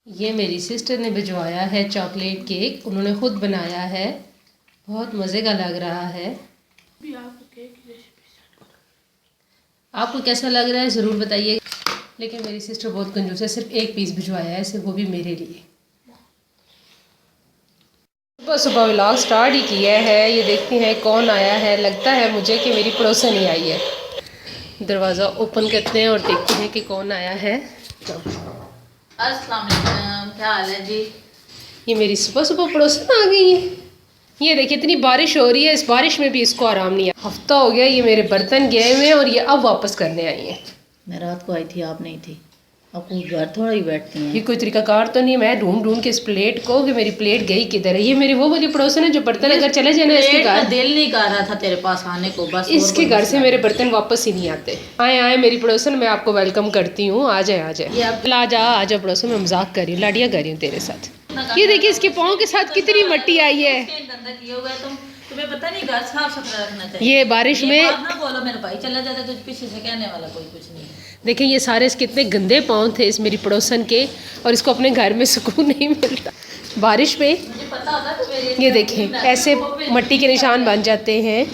ये मेरी सिस्टर ने भिजवाया है चॉकलेट केक, उन्होंने ख़ुद बनाया है, बहुत मज़े का लग रहा है। आपको कैसा लग रहा है ज़रूर बताइए। लेकिन मेरी सिस्टर बहुत कंजूस है, सिर्फ एक पीस भिजवाया है सिर्फ, वो भी मेरे लिए। सुबह सुबह व्लॉग स्टार्ट ही किया है। ये देखते हैं कौन आया है। लगता है मुझे कि मेरी पड़ोसन ही आई है। दरवाज़ा ओपन करते हैं और देखते हैं कि कौन आया है। अस्सलाम वालेकुम, क्या हाल है जी? ये मेरी सुबह सुबह पड़ोसन आ गई है। ये देखिए इतनी बारिश हो रही है, इस बारिश में भी इसको आराम नहीं है। हफ्ता हो गया ये मेरे बर्तन गए हुए हैं और ये अब वापस करने आई है। मैं रात को आई थी, आप नहीं थी। आपको घर थोड़ा ही बैठती हैं। ये कोई तरीकाकार तो नहीं, मैं ढूंढ ढूंढ के इस प्लेट को कि मेरी प्लेट गई किधर है। ये मेरी वो वाली पड़ोसन है जो बर्तन अगर चले जाए ना इसके घर, दिल नहीं कर रहा था तेरे पास आने को, बस इसके घर से मेरे बर्तन वापस ही नहीं आते। आए आए मेरी पड़ोसन, मैं आपको वेलकम करती हूँ। आ जाए आ जाए, आ जा पड़ोसन, मैं मजाक कर रही हूँ, लाडिया कर रही हूँ तेरे साथ। ये देखिए इसके पाँव के साथ कितनी मिट्टी आई है। तुम्हें पता नहीं घर साफ सुथरा रखना चाहिए। ये बारिश में ना बोलो, मेरा भाई चला जाता तुझ पीछे से कहने वाला कोई कुछ नहीं। देखिए ये सारे कितने गंदे पाँव थे इस मेरी पड़ोसन के, और इसको अपने घर में सुकून नहीं मिलता बारिश में। मुझे पता होता तो ये देखें ऐसे मट्टी के निशान बन जाते हैं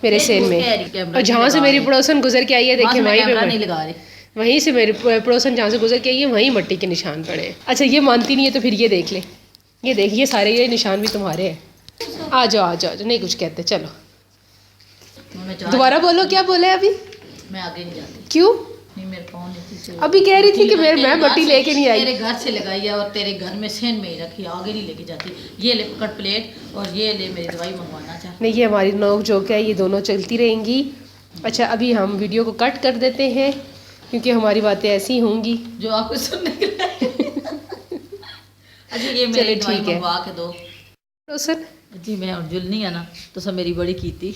मेरे सिर में। और जहाँ से मेरी पड़ोसन गुजर के आई है देखिए वहीं पे नहीं लगा रहे, वहीं से मेरी पड़ोसन जहाँ से गुजर के आई है वहीं मट्टी के निशान पड़े हैं। अच्छा ये मानती नहीं है तो फिर ये देख ले, ये देखिए सारे ये निशान भी तुम्हारे हैं। आ जाओ आ जाओ, नहीं कुछ कहते, चलो दोबारा बोलो, क्या बोले अभी? मैं आगे नहीं जाती। क्यों? नहीं, मेरे पाँव नहीं थी। अभी कह रही थी कि मैं मट्टी लेके नहीं आई। तेरे घर से लगाई है और तेरे घर में सेन में ही रखी, आगे नहीं लेके जाती। ये ले कट प्लेट और ये ले मेरी दवाई मंगवाना चाह। नहीं ये हमारी नोक जोक है, ये दोनों चलती रहेंगी। अच्छा अभी हम वीडियो को कट कर देते हैं क्योंकि हमारी बातें ऐसी होंगी जो आपको सुनने के लिए। अच्छा ये मेरी दवाई मंगवा के दो तो सर जी। मैं जुलनी है ना तो सब मेरी बड़ी कीती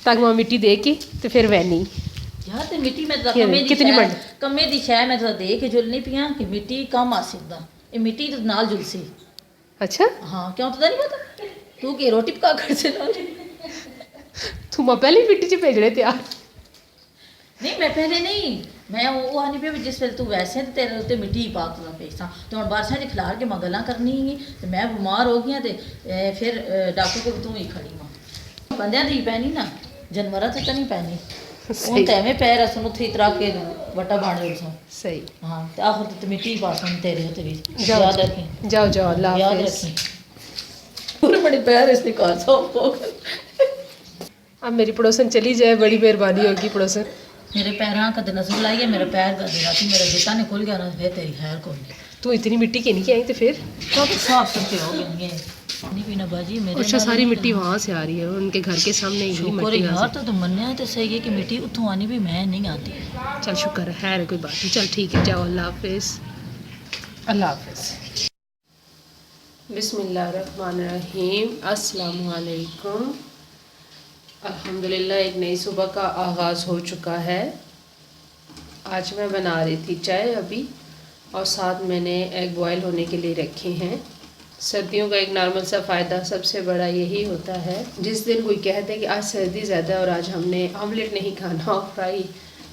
तक मैं मिट्टी दे के तो फिर वैनी यार ते मिट्टी में कितनी बड़ी कमे दी शय मैं तो दे के जुलनी पिया कि मिट्टी कम आ सकदा, ये मिट्टी तो नाल जुलसी। अच्छा हाँ क्यों तो नहीं पता तू की रोटी पका कर से नाल तू मैं पहले मिट्टी च भेजने तैयार नहीं। मैं पहले नहीं, मैं वो आनी पे जिस वेले तू वैसे ते तेरे उत्ते मिट्टी पा के पेसा तो हम बारिशा च खिलार के मैं गल्लां करनी ही ते मैं बीमार हो गई ते फिर डॉक्टर को तू ही खड़ी मां बंदियां दी पैनी ना, जानवरां ते नहीं पैनी। उन ते में पैर सुन उथे इतरा के वटा बाण सो सही। हां ते आखिर ते मिट्टी पा सुन तेरे ते भी याद रखी। जाओ जाओ अल्लाह याद रखी पूरे बड़े पैर इसने कर सो। अब मेरी पड़ोसन चली जाए, बड़ी मेहरबानी होगी पड़ोसन। मेरे पैर कद नजर लाई है, मेरा पैर कद राती मेरा जूता नहीं खुल गया ना, फिर तेरी खैर को नहीं। तू इतनी मिट्टी के नहीं आई तो फिर तो साफ सुथरे हो गए नहीं पीना बाजी मेरे। अच्छा सारी मिट्टी वहाँ से आ रही है, उनके घर के सामने ही मिट्टी यार तो तुम मन्ने तो सही है कि मिट्टी उतों आनी भी मैं नहीं आती। चल शुक्र है कोई बात नहीं, चल ठीक है जाओ, अल्लाह हाफिज़। अल्लाह हाफिज़। बिस्मिल्लाहिर्रहमानिर्रहीम, अस्सलामु अलैकुम। अल्हम्दुलिल्लाह एक नई सुबह का आगाज़ हो चुका है। आज मैं बना रही थी चाय अभी, और साथ मैंने एग बॉयल होने के लिए रखे हैं। सर्दियों का एक नॉर्मल सा फ़ायदा सबसे बड़ा यही होता है, जिस दिन कोई कहते हैं कि आज सर्दी ज़्यादा और आज हमने ऑमलेट नहीं खाना और फ्राई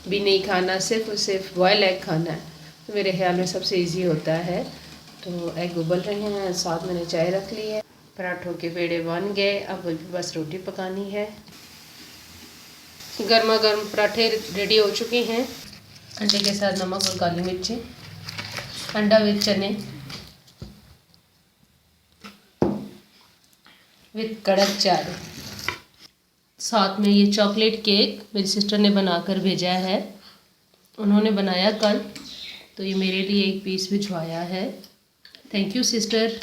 भी नहीं खाना, सिर्फ और सिर्फ बॉयल एग खाना है, तो मेरे ख्याल में सबसे इजी होता है। तो एग उबल रहे हैं, साथ मैंने चाय रख ली है, पराठों के पेड़े बन गए, अब बस रोटी पकानी है। गर्मा गर्म पराठे रेडी हो चुके हैं, अंडे के साथ नमक और काली मिर्ची, अंडा विद चने विद कड़क चाय, साथ में ये चॉकलेट केक मेरी सिस्टर ने बनाकर भेजा है। उन्होंने बनाया कल, तो ये मेरे लिए एक पीस भिजवाया है। Thank you sister.